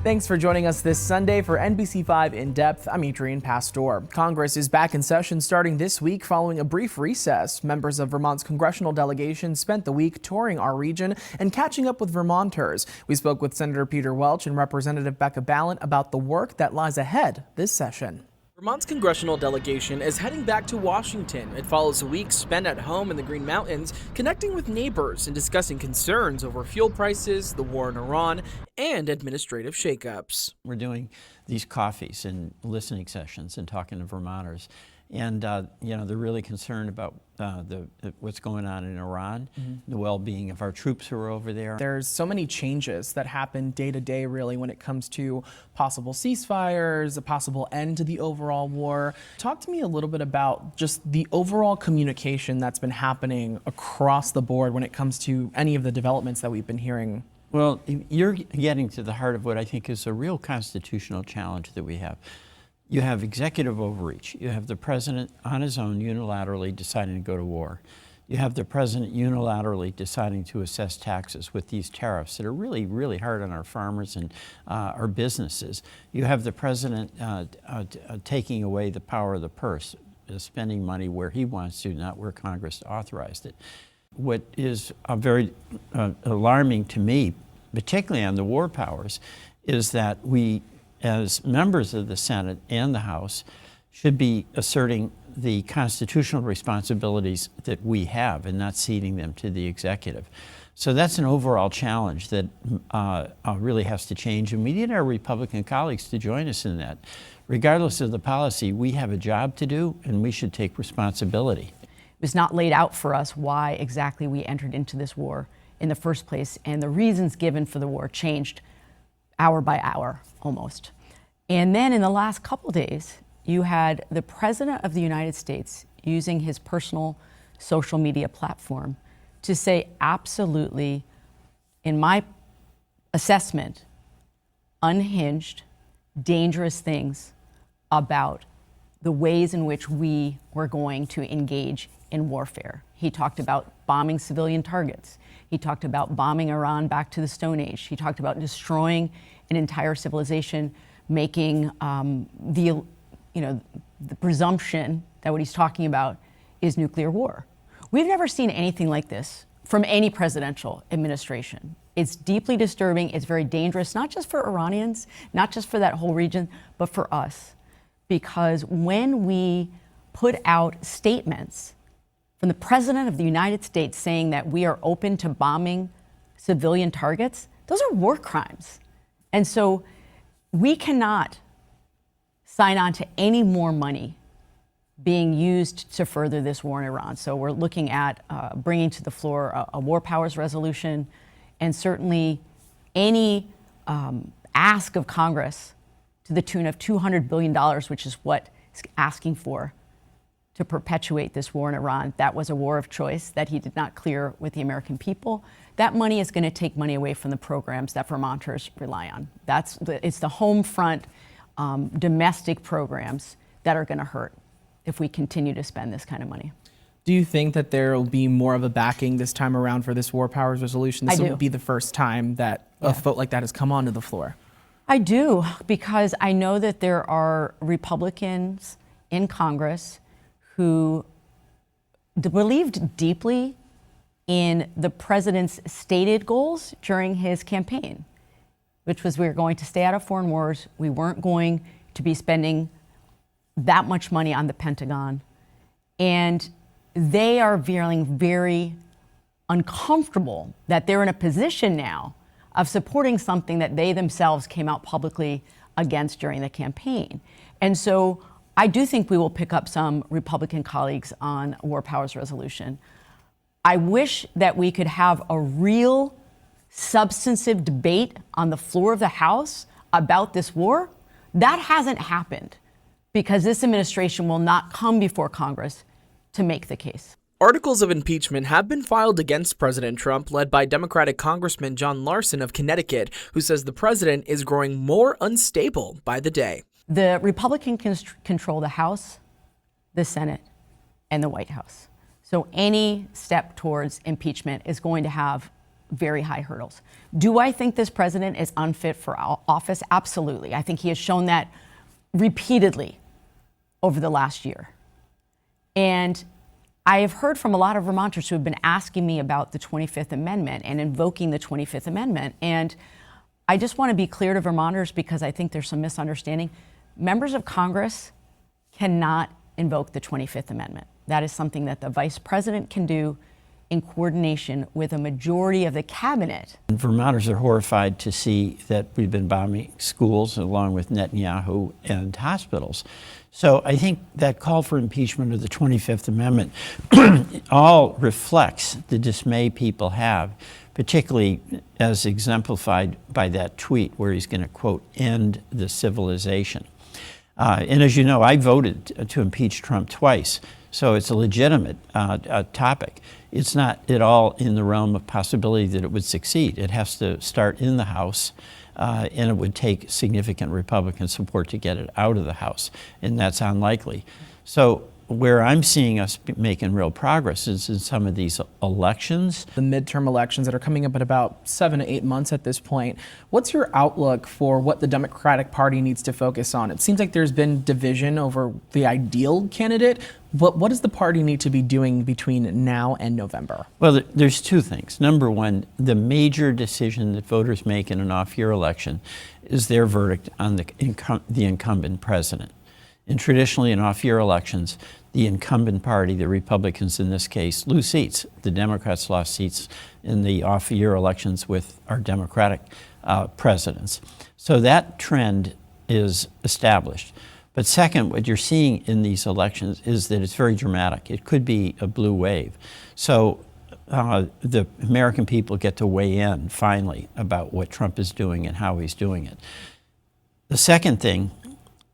Thanks for joining us this Sunday for NBC5 In-Depth. I'm Adrian Pastor. Congress is back in session starting this week following a brief recess. Members of Vermont's congressional delegation spent the week touring our region and catching up with Vermonters. We spoke with Senator Peter Welch and Representative Becca Balint about the work that lies ahead this session. Vermont's congressional delegation is heading back to Washington. It follows a week spent at home in the Green Mountains, connecting with neighbors and discussing concerns over fuel prices, the war in Iran, and administrative shakeups. We're doing these coffees and listening sessions and talking to Vermonters. And, they're really concerned about what's going on in Iran, the well-being of our troops who are over there. There's so many changes that happen day to day, really, when it comes to possible ceasefires, a possible end to the overall war. Talk to me a little bit about just the overall communication that's been happening across the board when it comes to any of the developments that we've been hearing. Well, you're getting to the heart of what I think is a real constitutional challenge that we have. You have executive overreach. You have the president on his own unilaterally deciding to go to war. You have the president unilaterally deciding to assess taxes with these tariffs that are really, really hard on our farmers and our businesses. You have the president taking away the power of the purse, spending money where he wants to, not where Congress authorized it. What is very alarming to me, particularly on the war powers, is that we, as members of the Senate and the House, should be asserting the constitutional responsibilities that we have and not ceding them to the executive. So that's an overall challenge that really has to change, and we need our Republican colleagues to join us in that. Regardless of the policy, we have a job to do, and we should take responsibility. It was not laid out for us why exactly we entered into this war in the first place, and the reasons given for the war changed hour by hour, almost. And then in the last couple days, you had the President of the United States using his personal social media platform to say absolutely, in my assessment, unhinged, dangerous things about the ways in which we were going to engage in warfare. He talked about bombing civilian targets. He talked about bombing Iran back to the Stone Age. He talked about destroying an entire civilization, making the presumption that what he's talking about is nuclear war. We've never seen anything like this from any presidential administration. It's deeply disturbing. It's very dangerous, not just for Iranians, not just for that whole region, but for us. Because when we put out statements from the President of the United States saying that we are open to bombing civilian targets, those are war crimes. And so we cannot sign on to any more money being used to further this war in Iran. So we're looking at bringing to the floor a war powers resolution, and certainly any ask of Congress to the tune of $200 billion, which is what it's asking for to perpetuate this war in Iran. That was a war of choice that he did not clear with the American people. That money is going to take money away from the programs that Vermonters rely on. It's the home front domestic programs that are going to hurt if we continue to spend this kind of money. Do you think that there will be more of a backing this time around for this war powers resolution? This will be the first time that a vote like that has come onto the floor. I do, because I know that there are Republicans in Congress who believed deeply in the president's stated goals during his campaign, which was we were going to stay out of foreign wars, we weren't going to be spending that much money on the Pentagon, and they are feeling very uncomfortable that they're in a position now of supporting something that they themselves came out publicly against during the campaign. And so I do think we will pick up some Republican colleagues on a war powers resolution. I wish that we could have a real substantive debate on the floor of the House about this war. That hasn't happened because this administration will not come before Congress to make the case. Articles of impeachment have been filed against President Trump, led by Democratic Congressman John Larson of Connecticut, who says the president is growing more unstable by the day. The Republicans control the House, the Senate, and the White House. So any step towards impeachment is going to have very high hurdles. Do I think this president is unfit for office? Absolutely. I think he has shown that repeatedly over the last year. And I have heard from a lot of Vermonters who have been asking me about the 25th Amendment and invoking the 25th Amendment. And I just want to be clear to Vermonters, because I think there's some misunderstanding. Members of Congress cannot invoke the 25th Amendment. That is something that the vice president can do in coordination with a majority of the cabinet. Vermonters are horrified to see that we've been bombing schools along with Netanyahu and hospitals. So I think that call for impeachment of the 25th Amendment all reflects the dismay people have, particularly as exemplified by that tweet where he's going to, quote, end the civilization. And as you know, I voted to impeach Trump twice, so it's a legitimate topic. It's not at all in the realm of possibility that it would succeed. It has to start in the House, and it would take significant Republican support to get it out of the House, and that's unlikely. So where I'm seeing us making real progress is in some of these elections. The midterm elections that are coming up in about 7 to 8 months at this point. What's your outlook for what the Democratic Party needs to focus on? It seems like there's been division over the ideal candidate, but what does the party need to be doing between now and November? Well, there's two things. Number one, the major decision that voters make in an off-year election is their verdict on the incumbent president. And traditionally in off-year elections, the incumbent party, the Republicans in this case, lose seats. The Democrats lost seats in the off-year elections with our Democratic presidents. So that trend is established. But second, what you're seeing in these elections is that it's very dramatic. It could be a blue wave. So the American people get to weigh in finally about what Trump is doing and how he's doing it. The second thing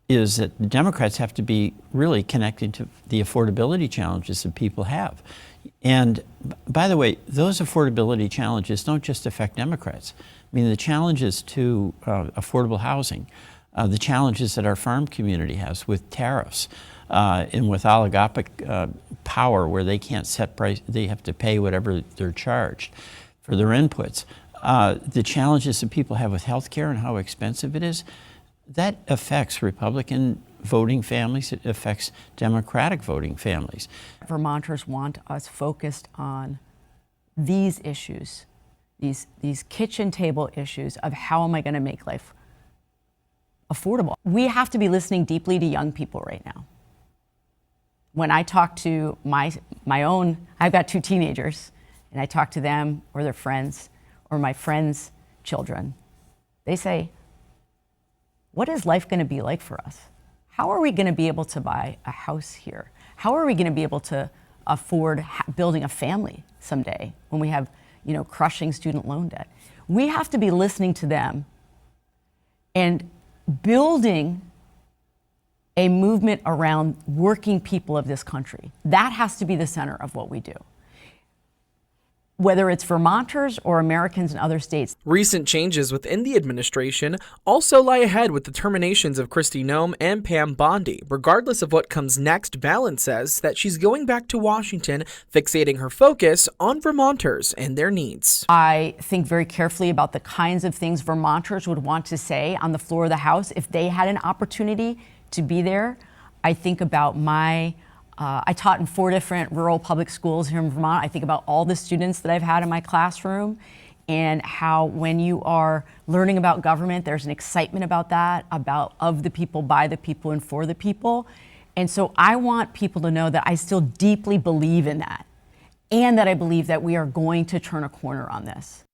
is that the Democrats have to be really connecting to the affordability challenges that people have. And by the way, those affordability challenges don't just affect Democrats. I mean, the challenges to affordable housing, the challenges that our farm community has with tariffs and with oligopoly power where they can't set price, they have to pay whatever they're charged for their inputs. The challenges that people have with health care and how expensive it is, that affects Republican voting families. It affects Democratic voting families. Vermonters want us focused on these issues, these kitchen table issues of how am I going to make life affordable. We have to be listening deeply to young people right now. When I talk to my own, I've got 2 teenagers, and I talk to them or their friends or my friends' children, they say, what is life going to be like for us? How are we going to be able to buy a house here? How are we going to be able to afford building a family someday when we have, crushing student loan debt? We have to be listening to them and building a movement around working people of this country. That has to be the center of what we do. Whether it's Vermonters or Americans in other states. Recent changes within the administration also lie ahead with the terminations of Kristi Noem and Pam Bondi. Regardless of what comes next, Balint says that she's going back to Washington, fixating her focus on Vermonters and their needs. I think very carefully about the kinds of things Vermonters would want to say on the floor of the House if they had an opportunity to be there. I think about I taught in 4 different rural public schools here in Vermont. I think about all the students that I've had in my classroom and how when you are learning about government, there's an excitement about that, about of the people, by the people, and for the people. And so I want people to know that I still deeply believe in that and that I believe that we are going to turn a corner on this.